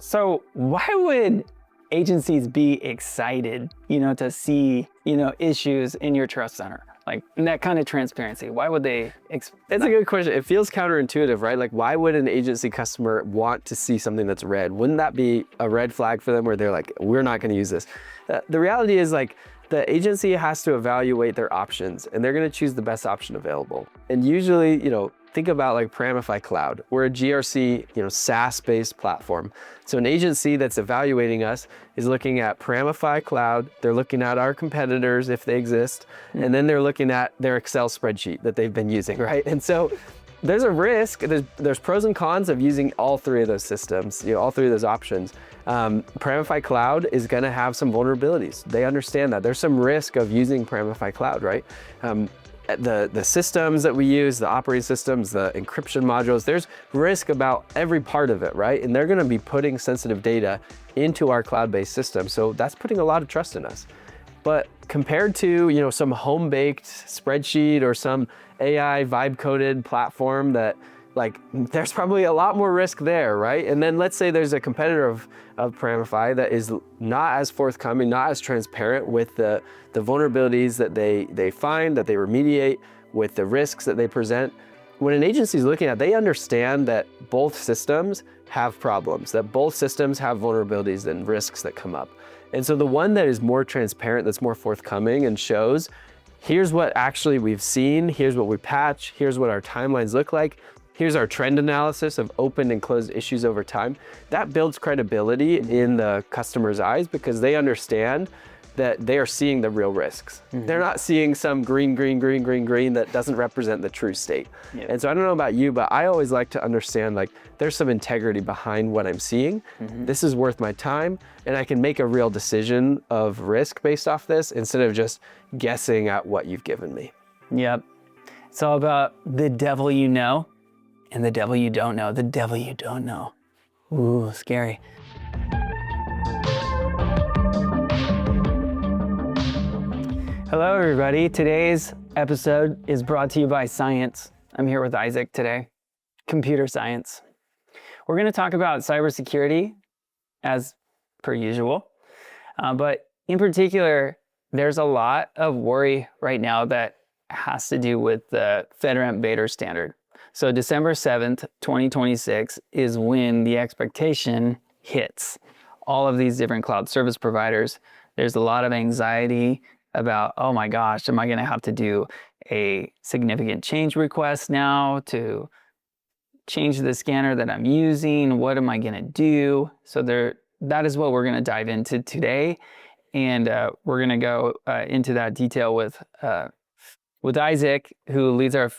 So why would agencies be excited, to see, issues in your trust center? Like that kind of transparency. Why would they? That's a good question. It feels counterintuitive, right? Like, why would an agency customer want to see something that's red? Wouldn't that be a red flag for them where they're like, we're not going to use this? The reality is, like, the agency has to evaluate their options and they're going to choose the best option available. And usually, think about like Paramify Cloud. We're a GRC, SaaS-based platform. So an agency that's evaluating us is looking at Paramify Cloud, they're looking at our competitors if they exist, and then they're looking at their Excel spreadsheet that they've been using, right? And so there's a risk, there's pros and cons of using all three of those systems, all three of those options. Paramify Cloud is gonna have some vulnerabilities. They understand that. There's some risk of using Paramify Cloud, right? The systems that we use, the operating systems, the encryption modules, there's risk about every part of it, right? And they're gonna be putting sensitive data into our cloud-based system. So that's putting a lot of trust in us. But compared to, some home-baked spreadsheet or some AI vibe-coded platform that, like, there's probably a lot more risk there, right? And then let's say there's a competitor of Paramify that is not as forthcoming, not as transparent with the vulnerabilities that they find, that they remediate, with the risks that they present. When an agency is looking at, they understand that both systems have problems, that both systems have vulnerabilities and risks that come up. And so the one that is more transparent, that's more forthcoming and shows, here's what actually we've seen, here's what we patch, here's what our timelines look like, here's our trend analysis of open and closed issues over time. That builds credibility in the customer's eyes because they understand that they are seeing the real risks. They're not seeing some green that doesn't represent the true state. Yep. And so I don't know about you, but I always like to understand, like, there's some integrity behind what I'm seeing. This is worth my time, and I can make a real decision of risk based off this instead of just guessing at what you've given me. Yep. It's all about the devil you know and the devil you don't know. The devil you don't know. Ooh, scary. Hello, everybody. Today's episode is brought to you by science. I'm here with Isaac today, computer science. We're going to talk about cybersecurity as per usual, but in particular, there's a lot of worry right now that has to do with the FedRAMP VDR standard. So December 7th, 2026 is when the expectation hits all of these different cloud service providers. There's a lot of anxiety about, oh my gosh, am I going to have to do a significant change request now to change the scanner that I'm using? What am I going to do? So that is what we're going to dive into today. And we're going to go into that detail with Isaac, who leads our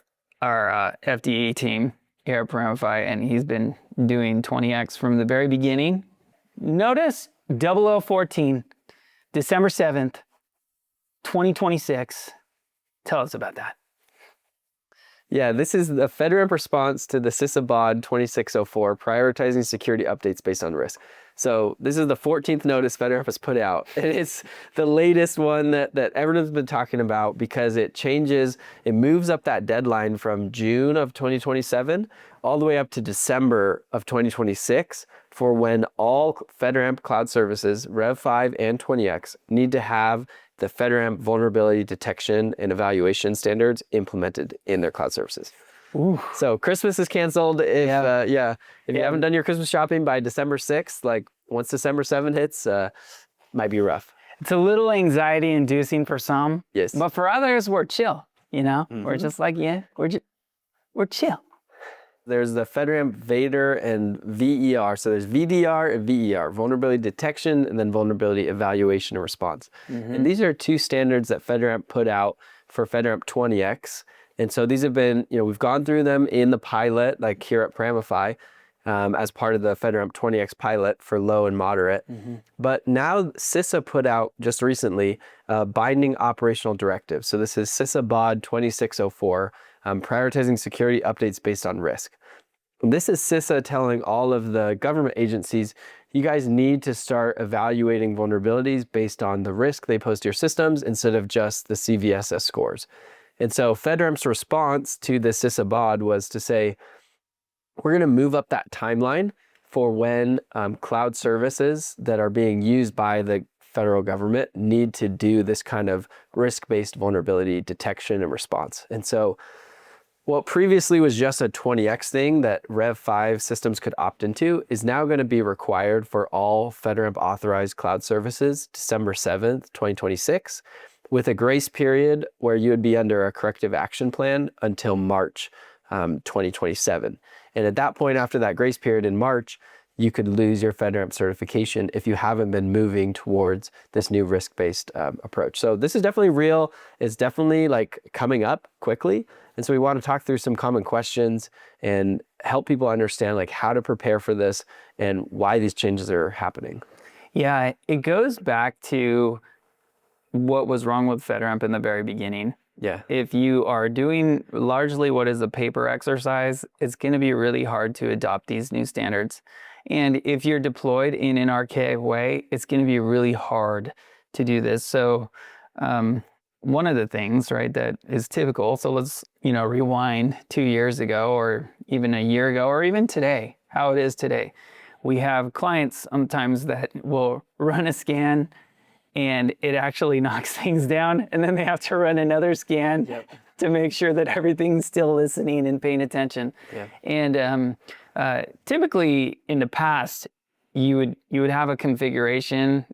FDE team here at Paramify, and he's been doing 20X from the very beginning. Notice 0014, December 7th, 2026. Tell us about that. Yeah, this is the FedRAMP response to the CISA BOD 2604, prioritizing security updates based on risk. So this is the 14th notice FedRAMP has put out. And it's the latest one that everyone's been talking about because it moves up that deadline from June of 2027 all the way up to December of 2026 for when all FedRAMP cloud services, Rev 5 and 20X, need to have the FedRAMP vulnerability detection and evaluation standards implemented in their cloud services. Ooh. So Christmas is canceled. If you haven't done your Christmas shopping by December 6th, like once December 7th hits, might be rough. It's a little anxiety inducing for some. Yes. But for others, we're chill, We're just like, we're chill. There's the FedRAMP VDR and VER. So there's VDR and VER, vulnerability detection and then vulnerability evaluation and response. And these are two standards that FedRAMP put out for FedRAMP 20X. And so these have been, we've gone through them in the pilot, like here at Paramify, as part of the FedRAMP 20X pilot for low and moderate. But now CISA put out just recently binding operational directives. So this is CISA BOD 2604, prioritizing security updates based on risk. This is CISA telling all of the government agencies, you guys need to start evaluating vulnerabilities based on the risk they pose to your systems instead of just the CVSS scores. And so FedRAMP's response to the CISA BOD was to say, we're going to move up that timeline for when cloud services that are being used by the federal government need to do this kind of risk-based vulnerability detection and response. And so what previously was just a 20x thing that Rev 5 systems could opt into is now going to be required for all FedRAMP authorized cloud services December 7th, 2026, with a grace period where you would be under a corrective action plan until March 2027. And at that point, after that grace period in March, you could lose your FedRAMP certification if you haven't been moving towards this new risk-based approach. So this is definitely real. It's definitely like coming up quickly. And so we want to talk through some common questions and help people understand like how to prepare for this and why these changes are happening. Yeah, it goes back to what was wrong with FedRAMP in the very beginning. Yeah. If you are doing largely what is a paper exercise, it's going to be really hard to adopt these new standards. And if you're deployed in an archaic way, it's going to be really hard to do this. So one of the things, right, that is typical, so let's, rewind 2 years ago or even a year ago or even today, how it is today. We have clients sometimes that will run a scan and it actually knocks things down, and then they have to run another scan to make sure that everything's still listening and paying attention. Yep. And typically in the past, you would have a configuration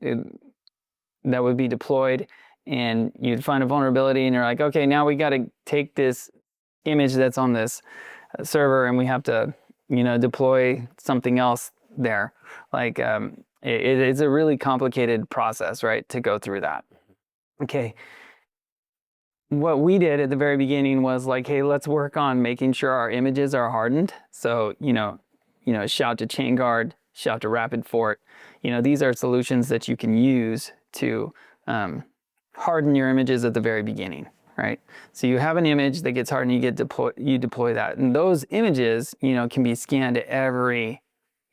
that would be deployed, and you'd find a vulnerability, and you're like, okay, now we got to take this image that's on this server, and we have to, deploy something else there. Like it's a really complicated process, right, to go through that. Okay. What we did at the very beginning was like, hey, let's work on making sure our images are hardened. So, shout to chain guard, shout to rapid fort. These are solutions that you can use to harden your images at the very beginning, right? So you have an image that gets hardened, you deploy that. And those images, can be scanned every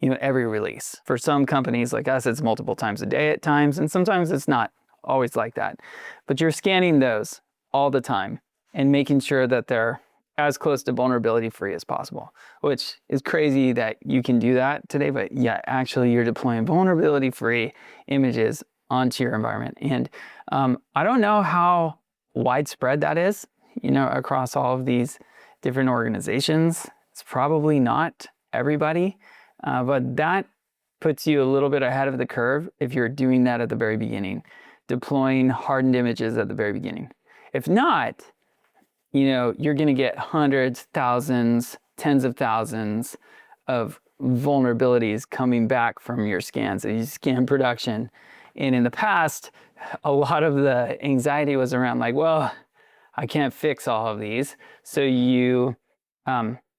release. For some companies like us, it's multiple times a day at times, and sometimes it's not always like that. But you're scanning those all the time and making sure that they're as close to vulnerability free as possible, which is crazy that you can do that today, but yeah, actually you're deploying vulnerability free images onto your environment. And I don't know how widespread that is, across all of these different organizations. It's probably not everybody. But that puts you a little bit ahead of the curve if you're doing that at the very beginning, deploying hardened images at the very beginning. If not, you're going to get hundreds, thousands, tens of thousands of vulnerabilities coming back from your scans. So you scan production. And in the past, a lot of the anxiety was around like, well, I can't fix all of these. So you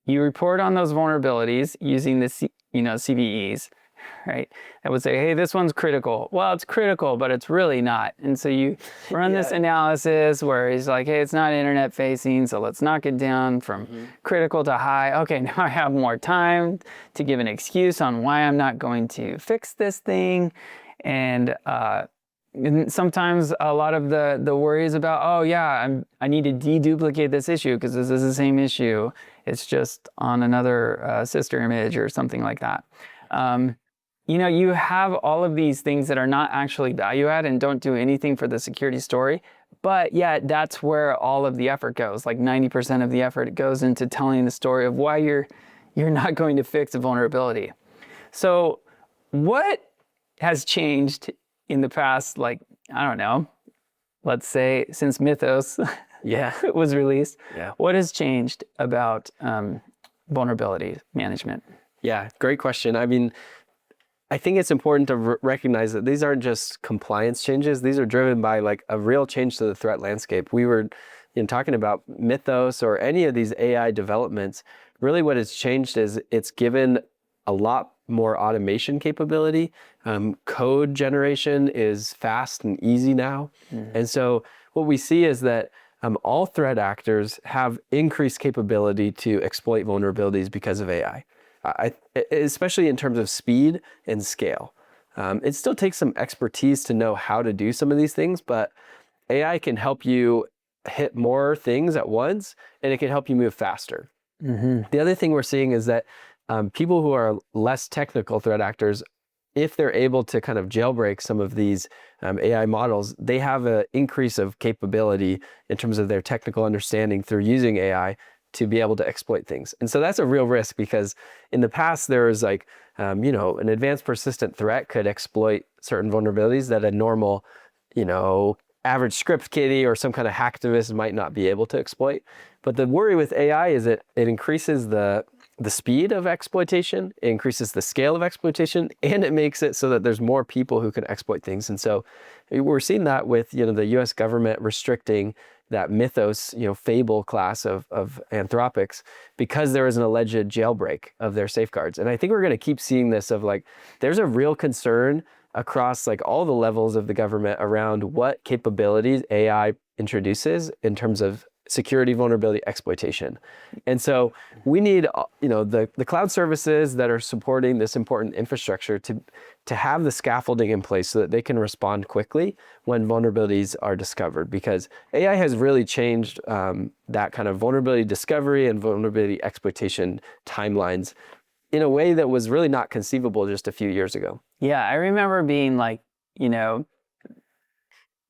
report on those vulnerabilities using the CVEs, right? That would say, hey, this one's critical. Well, it's critical, but it's really not. And so you run this analysis where he's like, hey, it's not internet facing, so let's knock it down from critical to high. Okay, now I have more time to give an excuse on why I'm not going to fix this thing. And sometimes a lot of the worry is about, oh yeah, I need to deduplicate this issue because this is the same issue. It's just on another sister image or something like that. You have all of these things that are not actually value add and don't do anything for the security story, but yet that's where all of the effort goes. Like 90% of the effort goes into telling the story of why you're not going to fix a vulnerability. So what has changed in the past, like, I don't know, let's say since Mythos was released, what has changed about vulnerability management? Yeah, great question. I mean, I think it's important to recognize that these aren't just compliance changes. These are driven by like a real change to the threat landscape. We were talking about Mythos or any of these AI developments. Really what has changed is it's given a lot more automation capability. Code generation is fast and easy now. And so what we see is that all threat actors have increased capability to exploit vulnerabilities because of AI. Especially in terms of speed and scale. It still takes some expertise to know how to do some of these things, but AI can help you hit more things at once, and it can help you move faster. The other thing we're seeing is that people who are less technical threat actors, if they're able to kind of jailbreak some of these AI models, they have an increase of capability in terms of their technical understanding through using AI to be able to exploit things. And so that's a real risk, because in the past there was like, an advanced persistent threat could exploit certain vulnerabilities that a normal, average script kiddie or some kind of hacktivist might not be able to exploit. But the worry with AI is that it increases the speed of exploitation, it increases the scale of exploitation, and it makes it so that there's more people who can exploit things. And so we're seeing that with, the US government restricting that Mythos, Fable class of Anthropics, because there was an alleged jailbreak of their safeguards. And I think we're going to keep seeing this of like, there's a real concern across like all the levels of the government around what capabilities AI introduces in terms of security, vulnerability, exploitation. And so we need, the cloud services that are supporting this important infrastructure to have the scaffolding in place so that they can respond quickly when vulnerabilities are discovered, because AI has really changed that kind of vulnerability discovery and vulnerability exploitation timelines in a way that was really not conceivable just a few years ago. Yeah, I remember being like,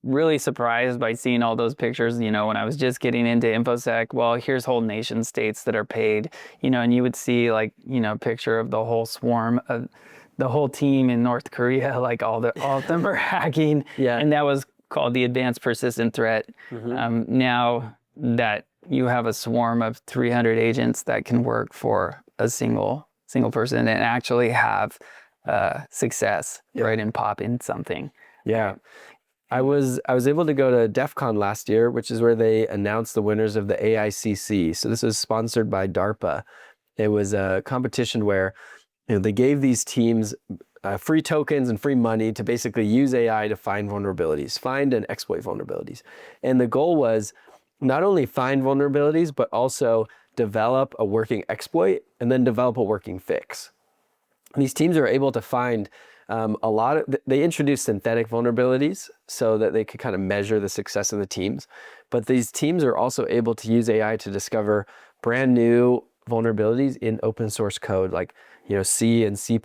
really surprised by seeing all those pictures, when I was just getting into InfoSec. Well, here's whole nation states that are paid, and you would see like, picture of the whole swarm of the whole team in North Korea, like all of them are hacking. Yeah. And that was called the advanced persistent threat. Now that you have a swarm of 300 agents that can work for a single person and actually have success, right, and pop in something. Yeah. I was able to go to DEF CON last year, which is where they announced the winners of the AICC. So this was sponsored by DARPA. It was a competition where they gave these teams free tokens and free money to basically use AI to find vulnerabilities, find and exploit vulnerabilities. And the goal was not only find vulnerabilities, but also develop a working exploit and then develop a working fix. And these teams are able to find they introduced synthetic vulnerabilities so that they could kind of measure the success of the teams. But these teams are also able to use AI to discover brand new vulnerabilities in open source code, like C and C++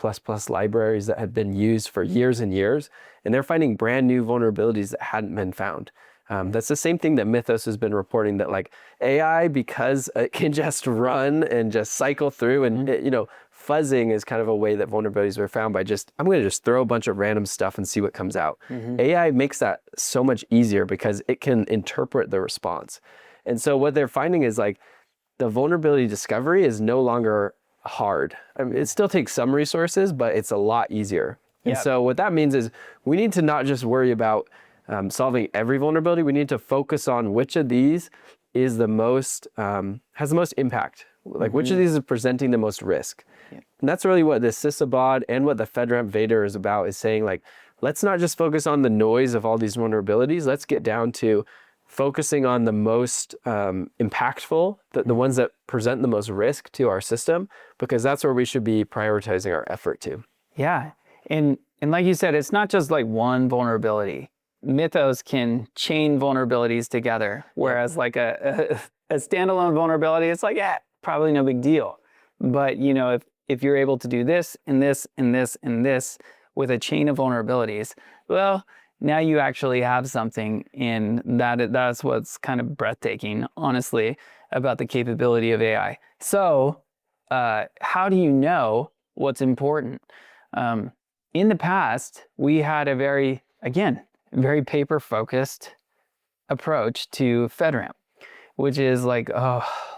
libraries that had been used for years and years. And they're finding brand new vulnerabilities that hadn't been found. That's the same thing that Mythos has been reporting, that like AI, because it can just run and just cycle through and, fuzzing is kind of a way that vulnerabilities were found by I'm going to just throw a bunch of random stuff and see what comes out. AI makes that so much easier because it can interpret the response. And so what they're finding is like the vulnerability discovery is no longer hard. I mean, it still takes some resources, but it's a lot easier. And so what that means is we need to not just worry about solving every vulnerability. We need to focus on which of these is the most, has the most impact. Like which of these is presenting the most risk. And that's really what the CISA BOD and what the FedRAMP VDR is about, is saying like, let's not just focus on the noise of all these vulnerabilities. Let's get down to focusing on the most impactful, the ones that present the most risk to our system, because that's where we should be prioritizing our effort to. Yeah, and like you said, it's not just like one vulnerability. Mythos can chain vulnerabilities together, whereas like a standalone vulnerability, it's like, probably no big deal. But if you're able to do this and this and this and this with a chain of vulnerabilities, well, now you actually have something, and that's what's kind of breathtaking, honestly, about the capability of AI. So how do you know what's important? In the past, we had a very paper-focused approach to FedRAMP, which is like,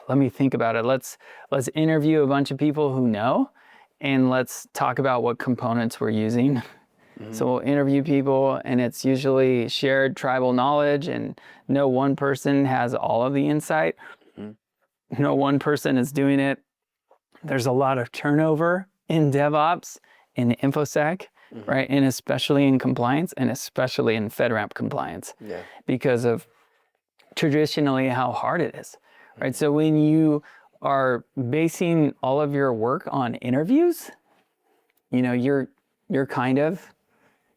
let me think about it. Let's interview a bunch of people who know, and let's talk about what components we're using. So we'll interview people, and it's usually shared tribal knowledge, and no one person has all of the insight. No one person is doing it. There's a lot of turnover in DevOps, in InfoSec, right? And especially in compliance, and especially in FedRAMP compliance, because of traditionally how hard it is, right? So when you are basing all of your work on interviews, you're kind of,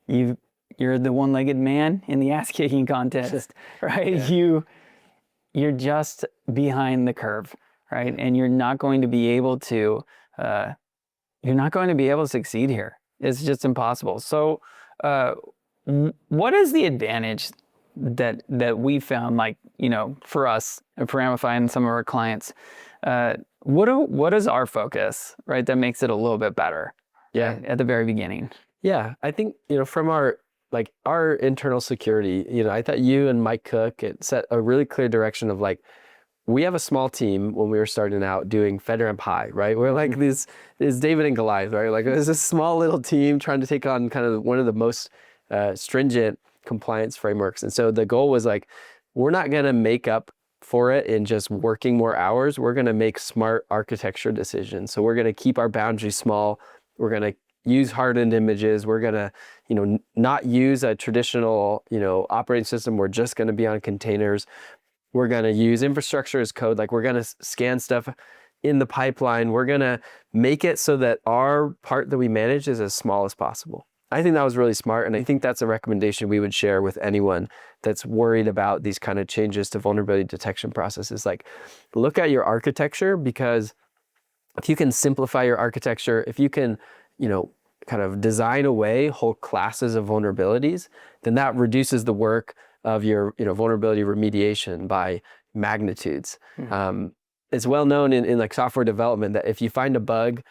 you're the one-legged man in the ass-kicking contest, right? You're just behind the curve, right? And you're not going to be able to you're not going to be able to succeed here. It's just impossible. So what is the advantage that we found, like, for us at Paramify and some of our clients? What is our focus, right, that makes it a little bit better? Yeah. At the very beginning. Yeah, I think, from our internal security, I thought you and Mike Cook, it set a really clear direction of like, we have a small team when we were starting out doing FedRAMP High, right? We're like this David and Goliath, right? Like there's this small little team trying to take on kind of one of the most stringent compliance frameworks. And so the goal was like, we're not going to make up for it in just working more hours. We're going to make smart architecture decisions. So we're going to keep our boundaries small. We're going to use hardened images. We're going to, not use a traditional, operating system. We're just going to be on containers. We're going to use infrastructure as code. Like we're going to scan stuff in the pipeline. We're going to make it so that our part that we manage is as small as possible. I think that was really smart. And I think that's a recommendation we would share with anyone that's worried about these kind of changes to vulnerability detection processes. Like, look at your architecture, because if you can simplify your architecture, if you can, kind of design away whole classes of vulnerabilities, then that reduces the work of your, vulnerability remediation by magnitudes. It's well known in like software development that if you find a bug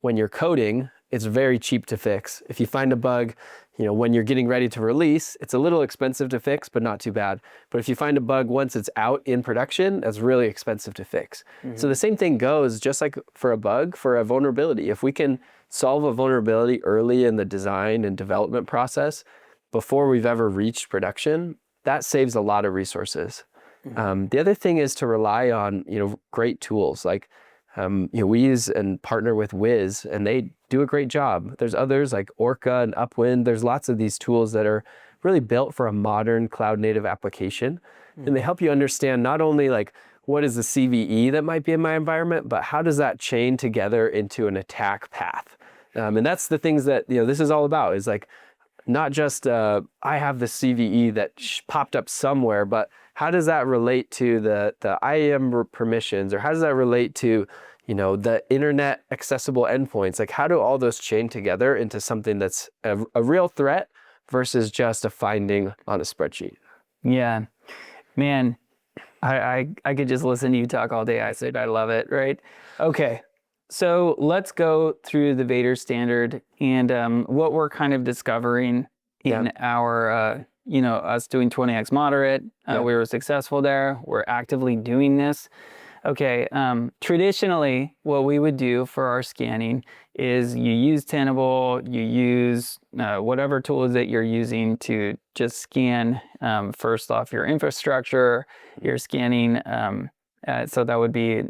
when you're coding, it's very cheap to fix. If you find a bug, when you're getting ready to release, it's a little expensive to fix, but not too bad. But if you find a bug once it's out in production, that's really expensive to fix. So the same thing goes, just like for a bug, for a vulnerability. If we can solve a vulnerability early in the design and development process before we've ever reached production, that saves a lot of resources. The other thing is to rely on, great tools. Like, we use and partner with Wiz, and they do a great job. There's others like Orca and Upwind. There's lots of these tools that are really built for a modern cloud native application. And they help you understand not only like, what is the CVE that might be in my environment, but how does that chain together into an attack path? And that's the things that, this is all about, is like, not just I have the CVE that popped up somewhere, but how does that relate to the IAM permissions, or how does that relate to, the internet accessible endpoints? Like, how do all those chain together into something that's a real threat versus just a finding on a spreadsheet? Yeah, man, I could just listen to you talk all day. I love it, right? Okay. So let's go through the VDR standard and what we're kind of discovering in our, us doing 20x moderate. We were successful there. We're actively doing this. Okay, traditionally, what we would do for our scanning is you use Tenable, you use whatever tools that you're using to just scan first off your infrastructure. You're scanning so that would be,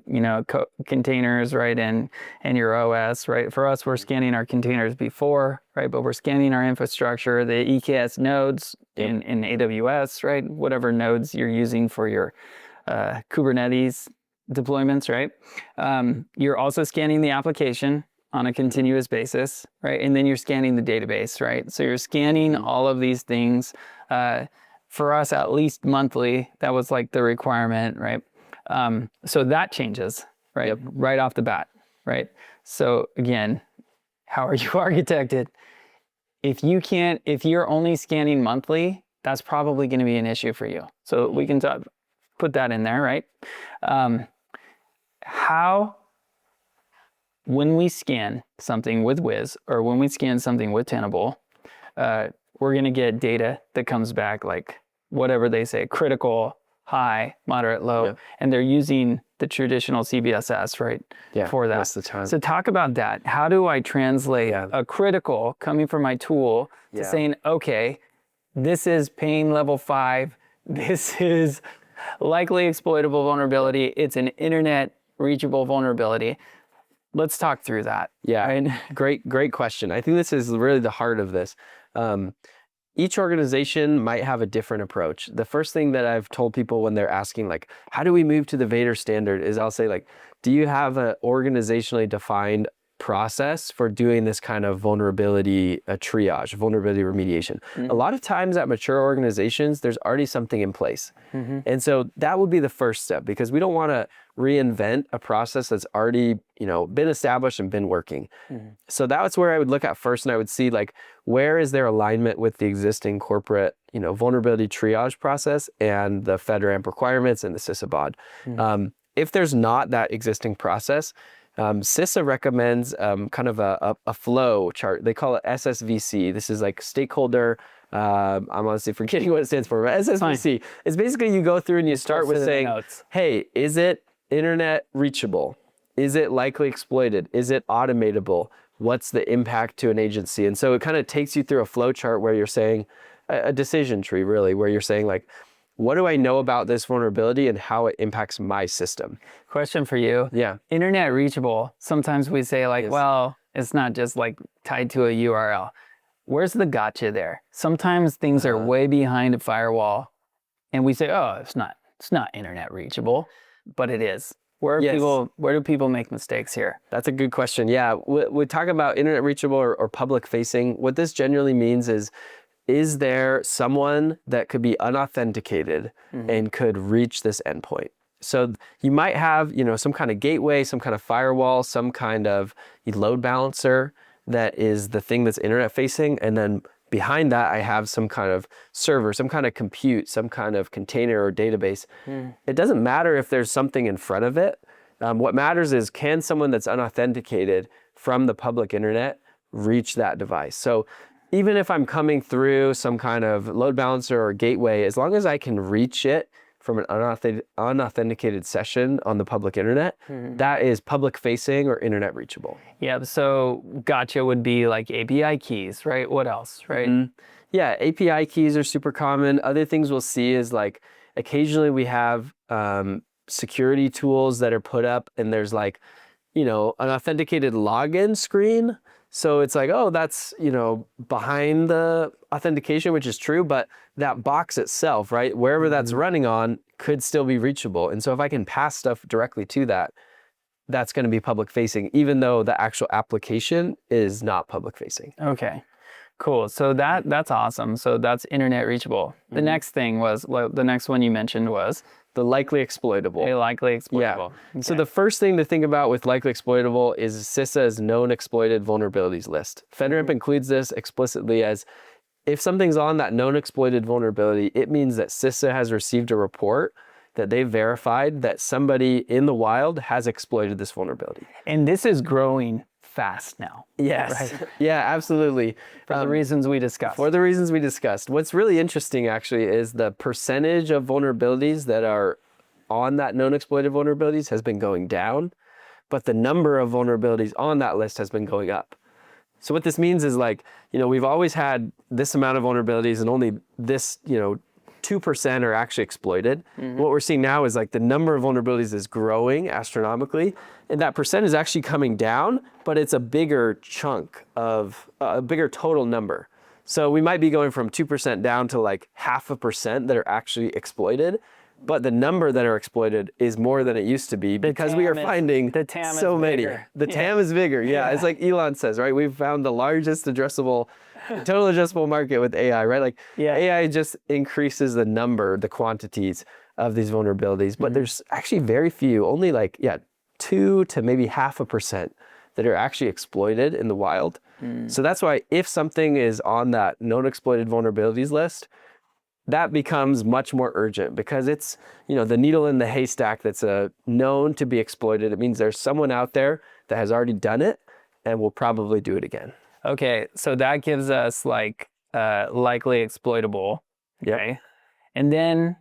containers, right, and your OS, right? For us, we're scanning our containers before, right, but we're scanning our infrastructure, the EKS nodes in AWS, right, whatever nodes you're using for your Kubernetes deployments, right? You're also scanning the application on a continuous basis, right? And then you're scanning the database, right? So you're scanning all of these things. For us, at least monthly, that was like the requirement, right? So that changes, right? Right off the bat, right? So again, how are you architected? If you're only scanning monthly, that's probably going to be an issue for you. So we can put that in there, right? When we scan something with Wiz, or when we scan something with Tenable, we're going to get data that comes back like whatever they say, critical, high, moderate, low, and they're using the traditional CBSS, right, for that. Most of the time. So talk about that. How do I translate a critical coming from my tool to saying, okay, this is pain level 5, this is likely exploitable vulnerability, it's an internet reachable vulnerability. Let's talk through that. Yeah, right? Great question. I think this is really the heart of this. Each organization might have a different approach. The first thing that I've told people when they're asking, like, how do we move to the VDR standard, is I'll say, like, do you have an organizationally defined process for doing this kind of vulnerability triage, vulnerability remediation. A lot of times at mature organizations, there's already something in place. And so that would be the first step, because we don't want to reinvent a process that's already, been established and been working. So that's where I would look at first, and I would see like, where is there alignment with the existing corporate, vulnerability triage process and the FedRAMP requirements and the CISA BOD. If there's not that existing process, CISA recommends kind of a flow chart. They call it SSVC. This is like stakeholder, I'm honestly forgetting what it stands for, but SSVC. It's basically you go through and you start with saying, hey, is it internet reachable? Is it likely exploited? Is it automatable? What's the impact to an agency? And so it kind of takes you through a flow chart where you're saying, a decision tree really, where you're saying like, what do I know about this vulnerability and how it impacts my system? Question for you. Yeah. Internet reachable. Sometimes we say like, well, it's not just like tied to a URL. Where's the gotcha there? Sometimes things are way behind a firewall and we say, oh, it's not internet reachable, but it is. Where do people make mistakes here? That's a good question. Yeah, we talk about internet reachable or public facing. What this generally means is there someone that could be unauthenticated and could reach this endpoint? So you might have, some kind of gateway, some kind of firewall, some kind of load balancer that is the thing that's internet facing. And then behind that, I have some kind of server, some kind of compute, some kind of container or database. It doesn't matter if there's something in front of it. What matters is, can someone that's unauthenticated from the public internet reach that device? So even if I'm coming through some kind of load balancer or gateway, as long as I can reach it from an unauthenticated session on the public internet, that is public facing or internet reachable. Yeah, so gotcha would be like API keys, right? What else, right? Yeah, API keys are super common. Other things we'll see is like, occasionally we have security tools that are put up and there's like, an authenticated login screen. So it's like, oh, that's, behind the authentication, which is true, but that box itself, right, wherever that's running on could still be reachable. And so if I can pass stuff directly to that, that's going to be public facing, even though the actual application is not public facing. Okay, cool. So that's awesome. So that's internet reachable. The next thing was, the next one you mentioned was? The likely exploitable. A likely exploitable. Yeah. Okay. So the first thing to think about with likely exploitable is CISA's known exploited vulnerabilities list. FedRAMP includes this explicitly as, if something's on that known exploited vulnerability, it means that CISA has received a report that they've verified that somebody in the wild has exploited this vulnerability. And this is growing fast now. Yes. Right? Yeah, absolutely. For the reasons we discussed. For the reasons we discussed. What's really interesting actually is the percentage of vulnerabilities that are on that known exploited vulnerabilities has been going down, but the number of vulnerabilities on that list has been going up. So what this means is like, we've always had this amount of vulnerabilities and only this, 2% are actually exploited. What we're seeing now is like the number of vulnerabilities is growing astronomically, and that percent is actually coming down, but it's a bigger chunk of a bigger total number. So we might be going from 2% down to like 0.5% that are actually exploited, but the number that are exploited is more than it used to be because we are finding so many. The TAM is bigger. Yeah, it's like Elon says, right? We've found the largest total addressable market with AI, right? Like AI just increases the number, the quantities of these vulnerabilities, but there's actually very few, only like, 2 to maybe 0.5% that are actually exploited in the wild. So that's why if something is on that known exploited vulnerabilities list, that becomes much more urgent because it's, the needle in the haystack that's known to be exploited. It means there's someone out there that has already done it and will probably do it again. Okay, so that gives us like likely exploitable. Okay. And then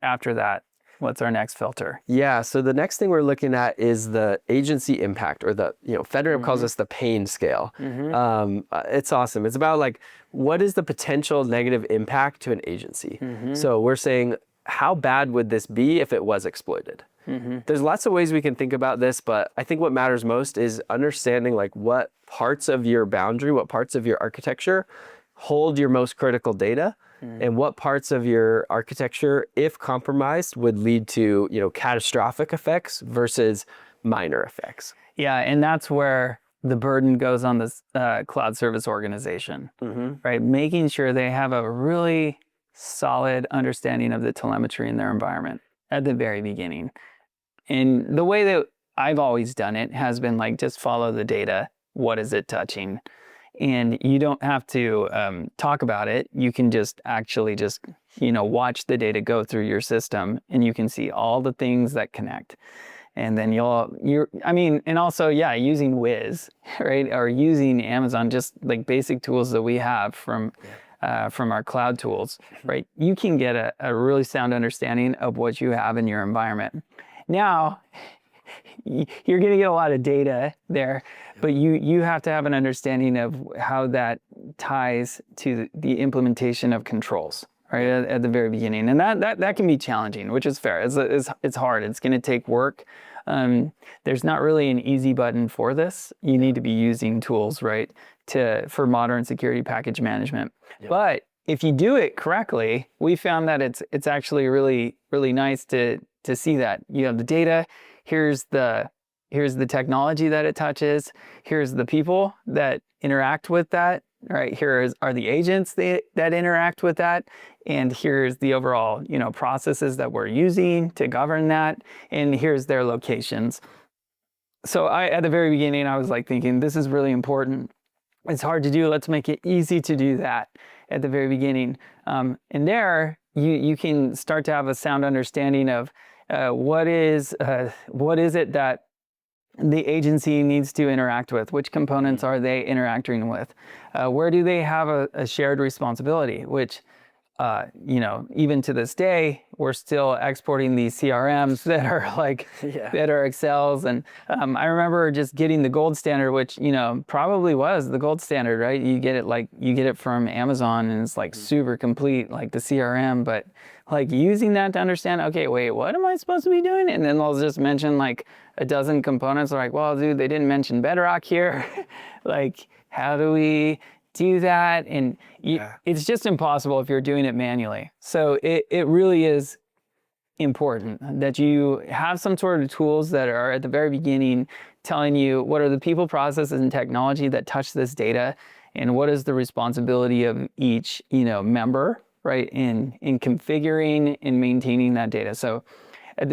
after that, what's our next filter? Yeah, so the next thing we're looking at is the agency impact, or the, FedRAMP calls this the pain scale. It's awesome. It's about like, what is the potential negative impact to an agency? So we're saying, how bad would this be if it was exploited? There's lots of ways we can think about this, but I think what matters most is understanding like what parts of your boundary, what parts of your architecture hold your most critical data, and what parts of your architecture, if compromised, would lead to catastrophic effects versus minor effects. Yeah, and that's where the burden goes on the cloud service organization, right? Making sure they have a really solid understanding of the telemetry in their environment at the very beginning. And the way that I've always done it has been like, just follow the data. What is it touching? And you don't have to talk about it. You can just actually watch the data go through your system, and you can see all the things that connect. And then and also, yeah, using Wiz, right? Or using Amazon, just like basic tools that we have from our cloud tools, right? You can get a really sound understanding of what you have in your environment. Now, you're going to get a lot of data there, but you have to have an understanding of how that ties to the implementation of controls, right, at the very beginning. And that can be challenging, which is fair. It's hard. It's going to take work. There's not really an easy button for this. You need to be using tools, right, for modern security package management. Yep. But if you do it correctly, we found that it's actually really, really nice to see that. You have the data. Here's the technology that it touches. Here's the people that interact with that. Right, are the agents that interact with that, and here's the overall processes that we're using to govern that, and here's their locations. So at the very beginning, I was like thinking, this is really important. It's hard to do. Let's make it easy to do that at the very beginning. And there, you can start to have a sound understanding of what is it that the agency needs to interact with. Which components are they interacting with? Where do they have a shared responsibility? Which, even to this day, we're still exporting these CRMs that are that are Excels. And I remember just getting the gold standard, which probably was the gold standard, right? You get it from Amazon, and it's like super complete, like the CRM, but like using that to understand, okay, wait, what am I supposed to be doing? And then they'll just mention like a dozen components. They're like, well, dude, they didn't mention Bedrock here. Like, how do we do that? And it's just impossible if you're doing it manually. So it really is important that you have some sort of tools that are at the very beginning telling you what are the people, processes, and technology that touch this data, and what is the responsibility of each member, right, in configuring and maintaining that data. So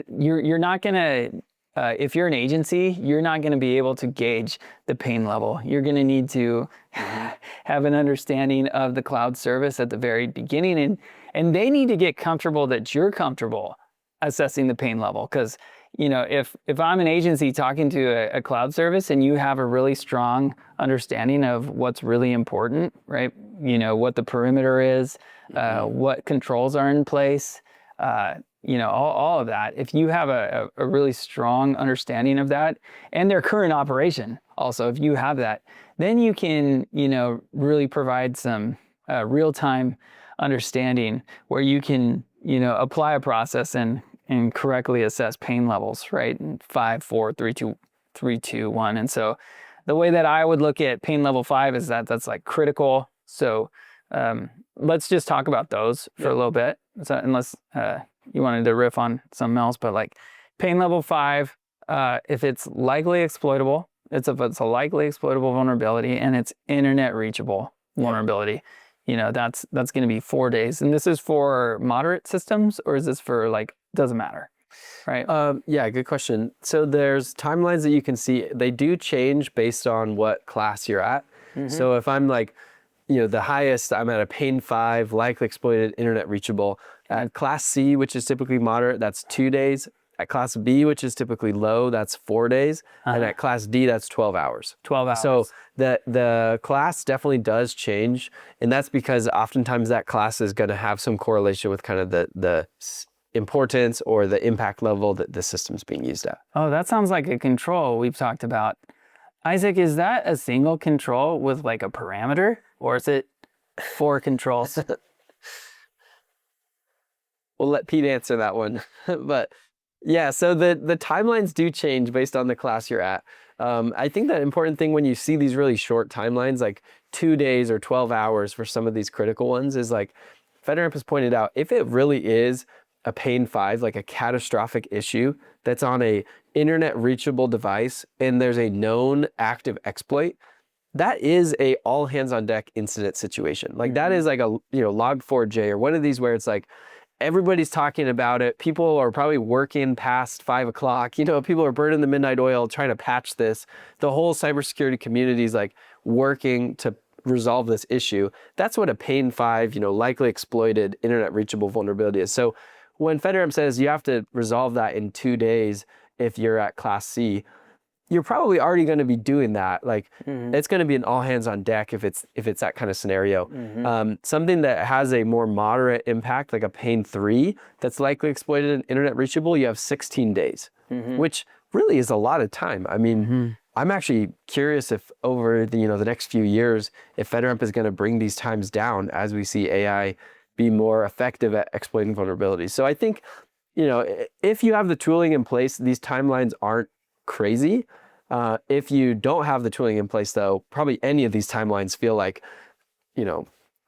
you're not gonna if you're an agency, you're not going to be able to gauge the pain level. You're going to need to have an understanding of the cloud service at the very beginning, and they need to get comfortable that you're comfortable assessing the pain level. Because if I'm an agency talking to a cloud service, and you have a really strong understanding of what's really important, right? What the perimeter is, what controls are in place. All of that. If you have a really strong understanding of that, and their current operation also, if you have that, then you can, really provide some real-time understanding where you can, apply a process and correctly assess pain levels, right? 5, 4, 3, 2, 1. And so the way that I would look at pain level 5 is that's like critical. So let's just talk about those for a little bit. So unless you wanted to riff on something else, but like pain level 5, if it's likely exploitable, if it's a likely exploitable vulnerability, and it's internet reachable vulnerability, that's going to be 4 days. And this is for moderate systems, or is this for doesn't matter, right? Yeah, good question. So there's timelines that you can see. They do change based on what class you're at. So if I'm the highest, I'm at a pain 5, likely exploited, internet reachable. At class C, which is typically moderate, that's 2 days. At class B, which is typically low, that's 4 days. And at class D, that's 12 hours. 12 hours. So the class definitely does change. And that's because oftentimes that class is going to have some correlation with kind of the importance or the impact level that the system's being used at. Oh, that sounds like a control we've talked about. Isaac, is that a single control with like a parameter, or is it 4 controls? We'll let Pete answer that one. But yeah, so the timelines do change based on the class you're at. I think that important thing when you see these really short timelines, like 2 days or 12 hours for some of these critical ones, is like FedRAMP has pointed out, if it really is a pain 5, like a catastrophic issue that's on a internet reachable device and there's a known active exploit, that is a all hands on deck incident situation. Like that is like a, log4j or one of these where it's like everybody's talking about it. People are probably working past 5 o'clock. People are burning the midnight oil trying to patch this. The whole cybersecurity community is like working to resolve this issue. That's what a pane 5, likely exploited internet reachable vulnerability is. So when FedRAMP says you have to resolve that in 2 days if you're at class C, you're probably already going to be doing that. Like it's going to be an all hands on deck if it's that kind of scenario. Something that has a more moderate impact, like a pane 3, that's likely exploited in internet reachable, you have 16 days, which really is a lot of time. I mean, I'm actually curious if over the next few years, if FedRAMP is going to bring these times down as we see AI be more effective at exploiting vulnerabilities. So I think, if you have the tooling in place, these timelines aren't crazy. If you don't have the tooling in place, though, probably any of these timelines feel like,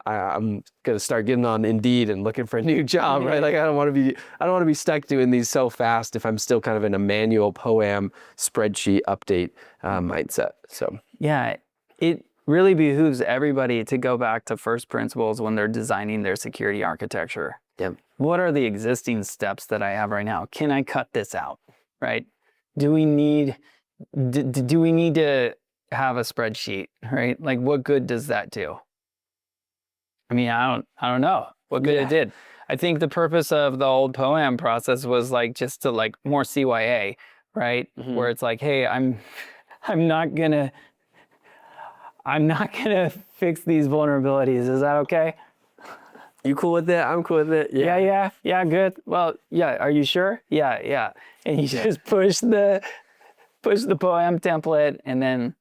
I'm gonna start getting on Indeed and looking for a new job, right? Like I don't want to be stuck doing these so fast if I'm still kind of in a manual POA&M spreadsheet update mindset. So yeah, it really behooves everybody to go back to first principles when they're designing their security architecture. Yeah. What are the existing steps that I have right now? Can I cut this out, right? Do we need to have a spreadsheet, right? Like what good does that do? I mean, I don't know what good it did. I think the purpose of the old POA&M process was like just to like more CYA, right? Where it's like, hey, I'm not gonna fix these vulnerabilities. Is that okay? You cool with it? I'm cool with it. Yeah, good. Well, yeah, are you sure? Yeah. And you just push the POA&M template, and then,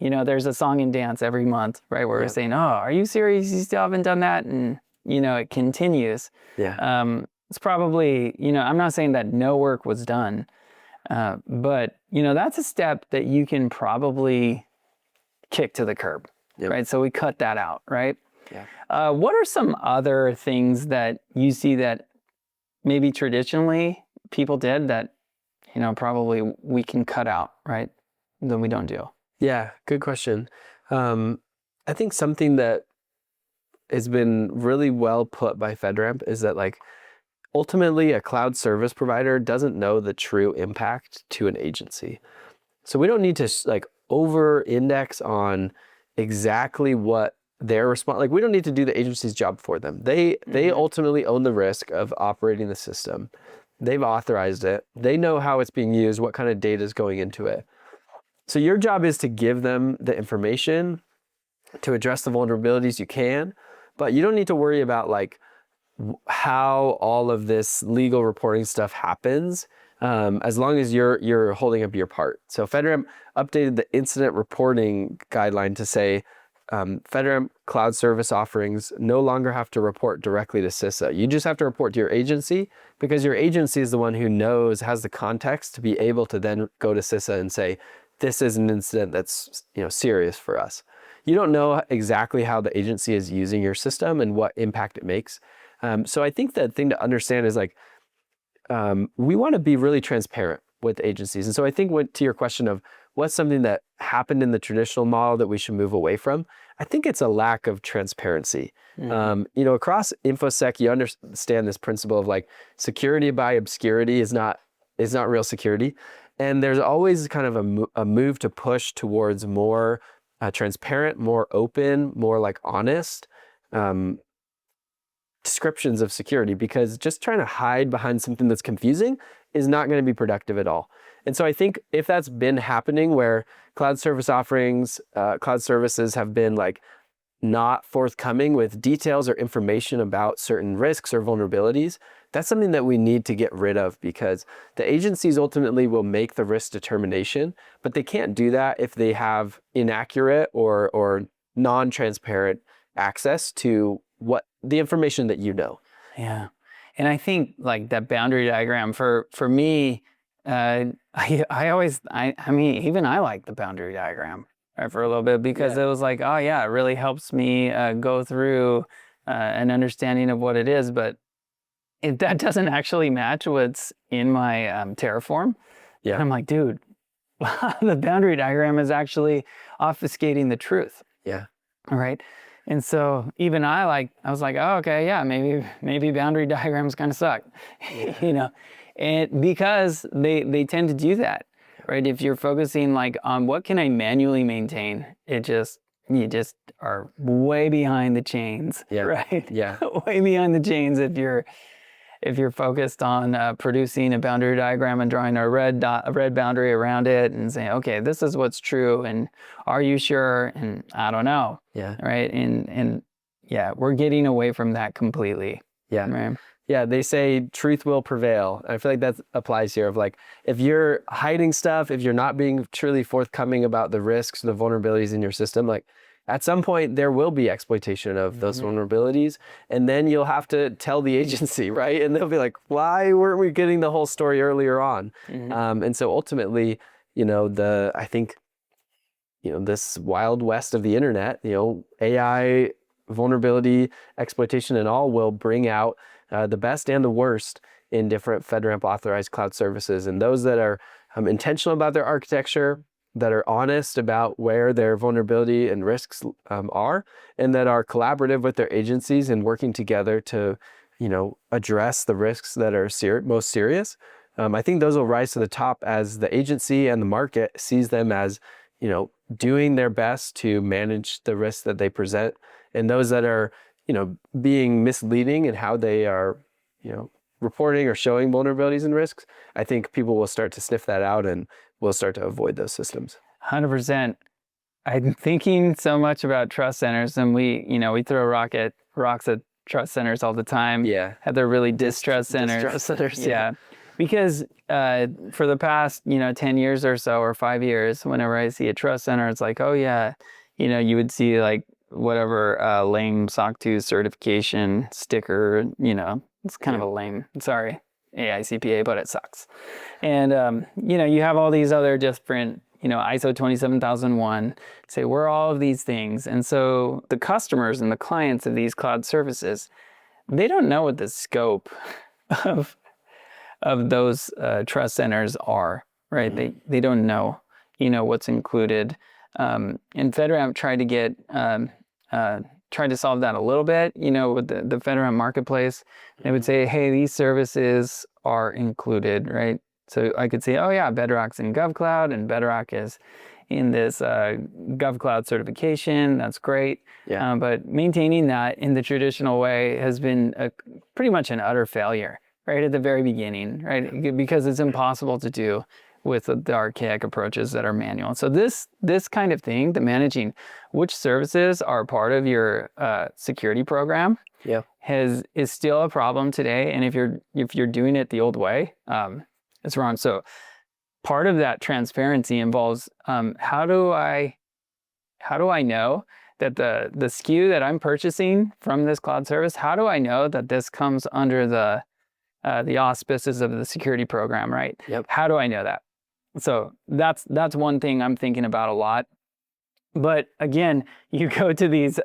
there's a song and dance every month, right? Where we're saying, oh, are you serious? You still haven't done that? And, it continues. Yeah. It's probably, I'm not saying that no work was done, but, that's a step that you can probably kick to the curb, right? So we cut that out, right? Yeah. What are some other things that you see that maybe traditionally people did that, probably we can cut out, right? That we don't do? Yeah, good question. I think something that has been really well put by FedRAMP is that like ultimately a cloud service provider doesn't know the true impact to an agency. So we don't need to like over index on exactly what their response, like we don't need to do the agency's job for them. They ultimately own the risk of operating the system. They've authorized it. They know how it's being used, what kind of data is going into it. So your job is to give them the information to address the vulnerabilities you can, but you don't need to worry about like how all of this legal reporting stuff happens, as long as you're holding up your part. So FedRAMP updated the incident reporting guideline to say FedRAMP cloud service offerings no longer have to report directly to CISA. You just have to report to your agency, because your agency is the one who has the context to be able to then go to CISA and say, this is an incident that's serious for us. You don't know exactly how the agency is using your system and what impact it makes. So I think the thing to understand is like, we want to be really transparent with agencies. And so I think to your question of what's something that happened in the traditional model that we should move away from, I think it's a lack of transparency. Across InfoSec, you understand this principle of like security by obscurity is not real security. And there's always kind of a move to push towards more transparent, more open, more like honest descriptions of security, because just trying to hide behind something that's confusing is not going to be productive at all. And so I think if that's been happening where cloud service offerings, cloud services have been like not forthcoming with details or information about certain risks or vulnerabilities, that's something that we need to get rid of, because the agencies ultimately will make the risk determination, but they can't do that if they have inaccurate or non-transparent access to the information that you know. Yeah. And I think like that boundary diagram for me, I mean, even I like the boundary diagram, right, for a little bit, because it was like, oh yeah, it really helps me go through an understanding of what it is. But if that doesn't actually match what's in my Terraform, Yeah. And I'm like, dude, the boundary diagram is actually obfuscating the truth. Yeah. All right. And so even I was like, oh, okay, yeah, maybe boundary diagrams kind of suck, you know, and because they tend to do that, right? If you're focusing like on what can I manually maintain, you just are way behind the chains, Yeah. right? Yeah. Way behind the chains if you're focused on producing a boundary diagram and drawing a red boundary around it and saying, okay, this is what's true, and are you sure? And I don't know. Yeah. Right. And yeah, we're getting away from that completely. Yeah. Right? Yeah, they say truth will prevail. I feel like that applies here of like, if you're hiding stuff, if you're not being truly forthcoming about the risks, the vulnerabilities in your system, like at some point there will be exploitation of those vulnerabilities, and then you'll have to tell the agency, right? And they'll be like, why weren't we getting the whole story earlier on? And so ultimately, I think, this wild west of the internet, AI vulnerability, exploitation, and all will bring out the best and the worst in different FedRAMP authorized cloud services. And those that are intentional about their architecture, that are honest about where their vulnerability and risks are, and that are collaborative with their agencies and working together to, address the risks that are most serious. I think those will rise to the top as the agency and the market sees them as, doing their best to manage the risks that they present, and those that are, being misleading in how they are, reporting or showing vulnerabilities and risks. I think people will start to sniff that out and will start to avoid those systems. 100%. I'm thinking so much about trust centers, and we throw rocks at trust centers all the time. Yeah. Have their really distrust centers. Distrust centers. Yeah. Because for the past, 10 years or so, or 5 years, whenever I see a trust center, it's like, oh yeah, you would see like whatever lame SOC 2 certification sticker, it's kind of a lame, sorry, AICPA, but it sucks. And, you have all these other different, ISO 27001, say we're all of these things. And so the customers and the clients of these cloud services, they don't know what the scope of those trust centers are, right? They don't know, what's included. And FedRAMP tried to solve that a little bit, with the FedRAMP marketplace. They would say, hey, these services are included, right? So I could say, oh yeah, Bedrock's in GovCloud and Bedrock is in this GovCloud certification. That's great. Yeah. But maintaining that in the traditional way has been pretty much an utter failure, right at the very beginning, right? Because it's impossible to do with the archaic approaches that are manual. So this kind of thing, the managing which services are part of your security program, is still a problem today. And if you're doing it the old way, it's wrong. So part of that transparency involves how do I know that the SKU that I'm purchasing from this cloud service, how do I know that this comes under the auspices of the security program, right? Yep. How do I know that? So that's one thing I'm thinking about a lot. But again, you go to these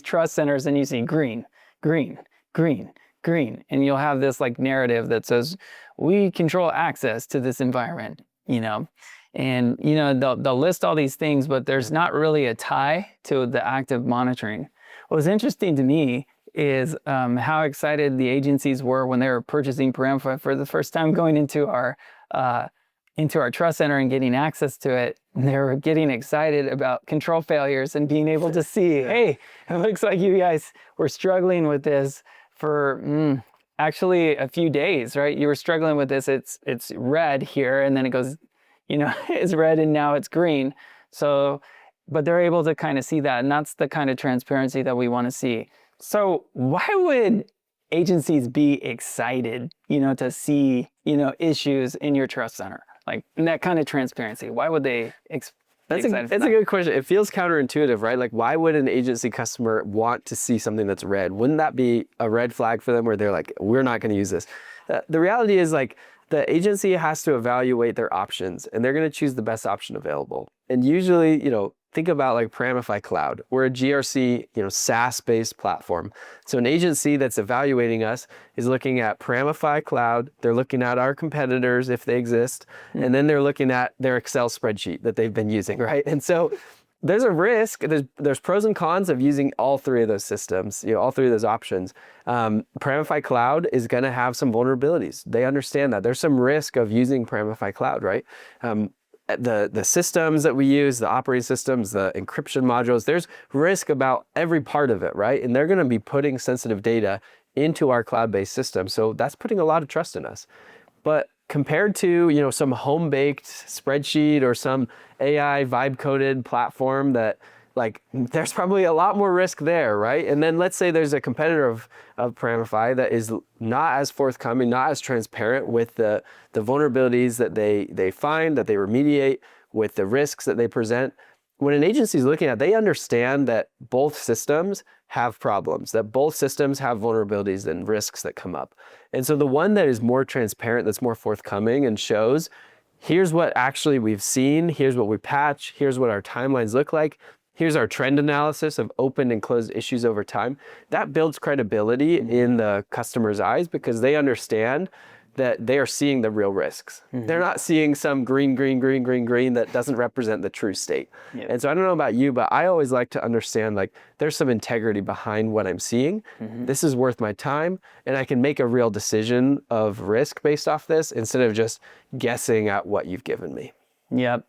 trust centers and you see green, green, green, green, and you'll have this like narrative that says we control access to this environment, and they'll list all these things, but there's not really a tie to the active monitoring. What was interesting to me is how excited the agencies were when they were purchasing Paramfy for the first time, going into our trust center and getting access to it. And they were getting excited about control failures and being able to see, hey, it looks like you guys were struggling with this for actually a few days, right? You were struggling with this. It's red here, and then it goes, it's red and now it's green. So, but they're able to kind of see that, and that's the kind of transparency that we want to see. So why would agencies be excited, to see, issues in your trust center? Like that kind of transparency. Why would they That's a good question. It feels counterintuitive, right? Like, why would an agency customer want to see something that's red? Wouldn't that be a red flag for them where they're like, we're not going to use this? The reality is, like, the agency has to evaluate their options, and they're going to choose the best option available. And usually, think about like Paramify Cloud. We're a GRC, SaaS-based platform. So an agency that's evaluating us is looking at Paramify Cloud. They're looking at our competitors if they exist, and then they're looking at their Excel spreadsheet that they've been using, right? And so there's a risk. There's pros and cons of using all three of those systems, all three of those options. Paramify Cloud is going to have some vulnerabilities. They understand that. There's some risk of using Paramify Cloud, right? The systems that we use, the operating systems, the encryption modules, there's risk about every part of it, right? And they're going to be putting sensitive data into our cloud-based system. So that's putting a lot of trust in us. But compared to, some home-baked spreadsheet or some AI vibe-coded platform that there's probably a lot more risk there, right? And then let's say there's a competitor of Paramify that is not as forthcoming, not as transparent with the vulnerabilities that they find, that they remediate, with the risks that they present. When an agency is looking at it, they understand that both systems have problems, that both systems have vulnerabilities and risks that come up. And so the one that is more transparent, that's more forthcoming and shows, here's what actually we've seen, here's what we patch, here's what our timelines look like, here's our trend analysis of open and closed issues over time. That builds credibility in the customer's eyes because they understand that they are seeing the real risks. They're not seeing some green that doesn't represent the true state. And so I don't know about you, but I always like to understand there's some integrity behind what I'm seeing. This is worth my time, and I can make a real decision of risk based off this instead of just guessing at what you've given me. Yep.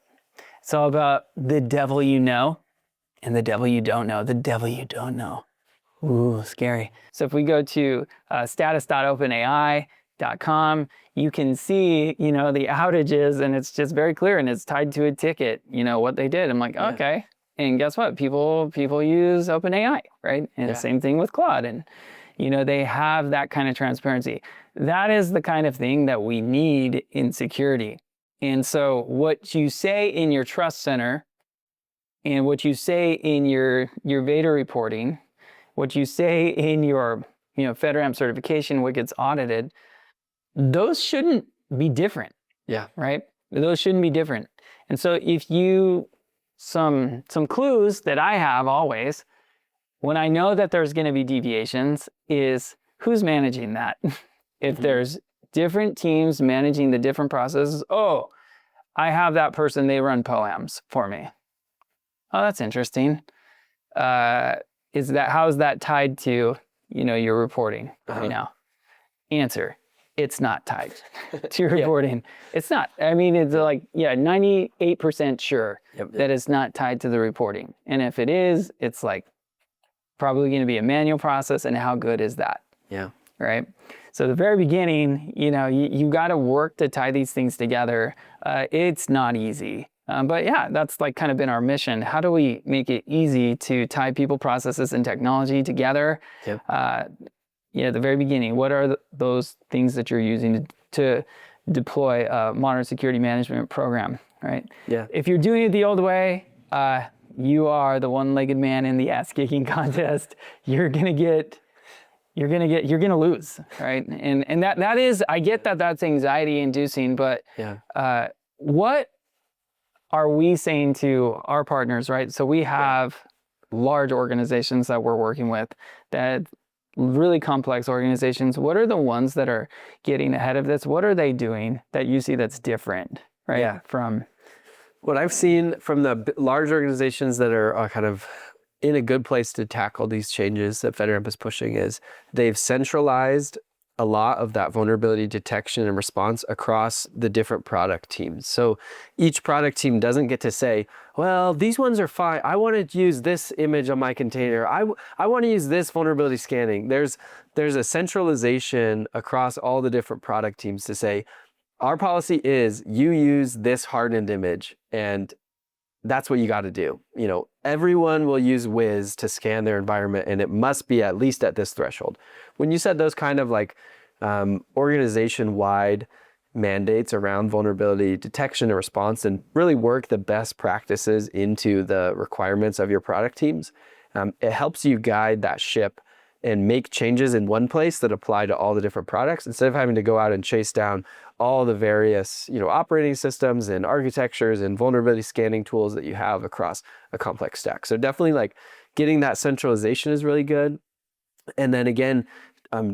It's all about the devil you know. And the devil you don't know, the devil you don't know. Ooh, scary. So if we go to status.openai.com, you can see, the outages, and it's just very clear, and it's tied to a ticket, what they did. I'm like, okay. And guess what? People use OpenAI, right? And same thing with Claude. And, they have that kind of transparency. That is the kind of thing that we need in security. And so what you say in your trust center, and what you say in your VDR reporting, what you say in your FedRAMP certification, what gets audited, those shouldn't be different. Yeah. Right? Those shouldn't be different. And so if some clues that I have always, when I know that there's going to be deviations, is who's managing that? If there's different teams managing the different processes, I have that person, they run POA&Ms for me. Oh, that's interesting. How is that tied to, your reporting right now? Answer, it's not tied to your reporting. It's not. I mean, it's 98% sure that it's not tied to the reporting. And if it is, it's probably going to be a manual process. And how good is that? Yeah. Right. So the very beginning, you got to work to tie these things together. It's not easy. But yeah, that's kind of been our mission. How do we make it easy to tie people, processes, and technology together? Yep. At the very beginning, what are those things that you're using to deploy a modern security management program, right? Yeah. If you're doing it the old way, you are the one-legged man in the ass-kicking contest. You're gonna lose, right? And that is, I get that that's anxiety-inducing, but what are we saying to our partners, right? So we have large organizations that we're working with, that really complex organizations. What are the ones that are getting ahead of this? What are they doing that you see that's different, right? Yeah. From what I've seen from the large organizations that are kind of in a good place to tackle these changes that FedRAMP is pushing is they've centralized a lot of that vulnerability detection and response across the different product teams. So each product team doesn't get to say, well, these ones are fine. I want to use this image on my container. I want to use this vulnerability scanning. There's a centralization across all the different product teams to say, our policy is you use this hardened image, and that's what you got to do. Everyone will use Wiz to scan their environment, and it must be at least at this threshold. When you said those kind of organization-wide mandates around vulnerability detection and response, and really work the best practices into the requirements of your product teams, it helps you guide that ship and make changes in one place that apply to all the different products instead of having to go out and chase down all the various, operating systems and architectures and vulnerability scanning tools that you have across a complex stack. So definitely like getting that centralization is really good. And then again,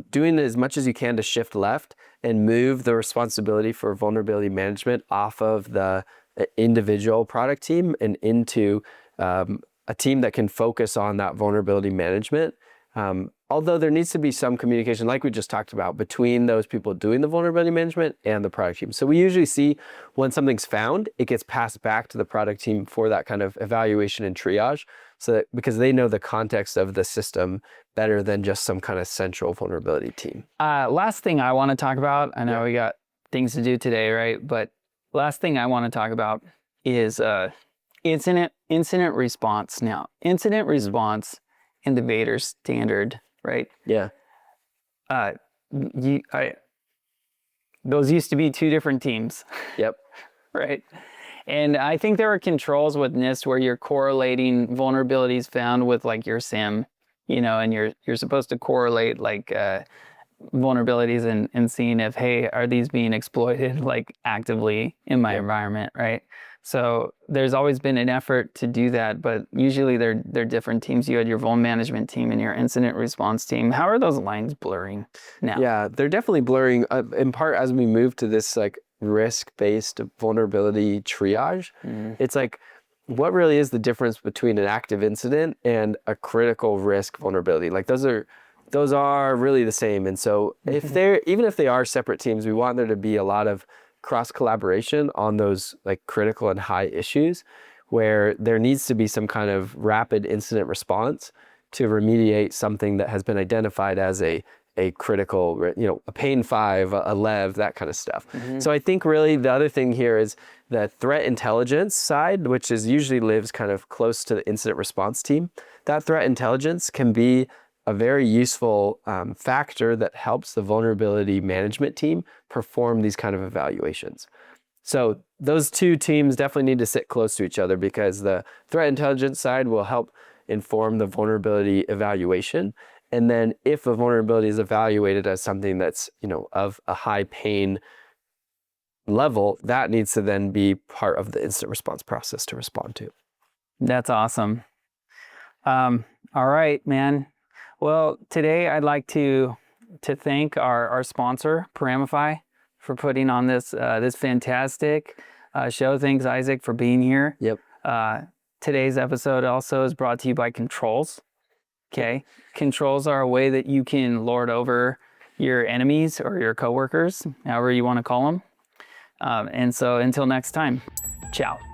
doing as much as you can to shift left and move the responsibility for vulnerability management off of the individual product team and into a team that can focus on that vulnerability management. Although there needs to be some communication, like we just talked about, between those people doing the vulnerability management and the product team. So we usually see when something's found, it gets passed back to the product team for that kind of evaluation and triage, so that because they know the context of the system better than just some kind of central vulnerability team. Last thing I want to talk about, I know we got things to do today, right? But last thing I want to talk about is incident response. Now, incident response in the VDR standard, right? Yeah. Those used to be two different teams. Yep. Right. And I think there are controls with NIST where you're correlating vulnerabilities found with like your SIM, and you're supposed to correlate like vulnerabilities and seeing if, hey, are these being exploited like actively in my environment, right? So there's always been an effort to do that, but usually they're different teams. You had your vuln management team and your incident response team. How are those lines blurring now? Yeah, they're definitely blurring in part as we move to this like risk-based vulnerability triage. It's like, what really is the difference between an active incident and a critical risk vulnerability? Like those are really the same. And so even if they are separate teams, we want there to be a lot of cross collaboration on those like critical and high issues where there needs to be some kind of rapid incident response to remediate something that has been identified as a critical, a pane 5, a lev, that kind of stuff. So I think really the other thing here is the threat intelligence side, which is usually lives kind of close to the incident response team. That threat intelligence can be a very useful factor that helps the vulnerability management team perform these kind of evaluations. So those two teams definitely need to sit close to each other because the threat intelligence side will help inform the vulnerability evaluation. And then if a vulnerability is evaluated as something that's, of a high pain level, that needs to then be part of the incident response process to respond to. That's awesome. All right, man. Well, today I'd like to thank our sponsor, Paramify, for putting on this fantastic show. Thanks, Isaac, for being here. Yep. Today's episode also is brought to you by controls. Okay. Controls are a way that you can lord over your enemies or your coworkers, however you want to call them. And so until next time, ciao.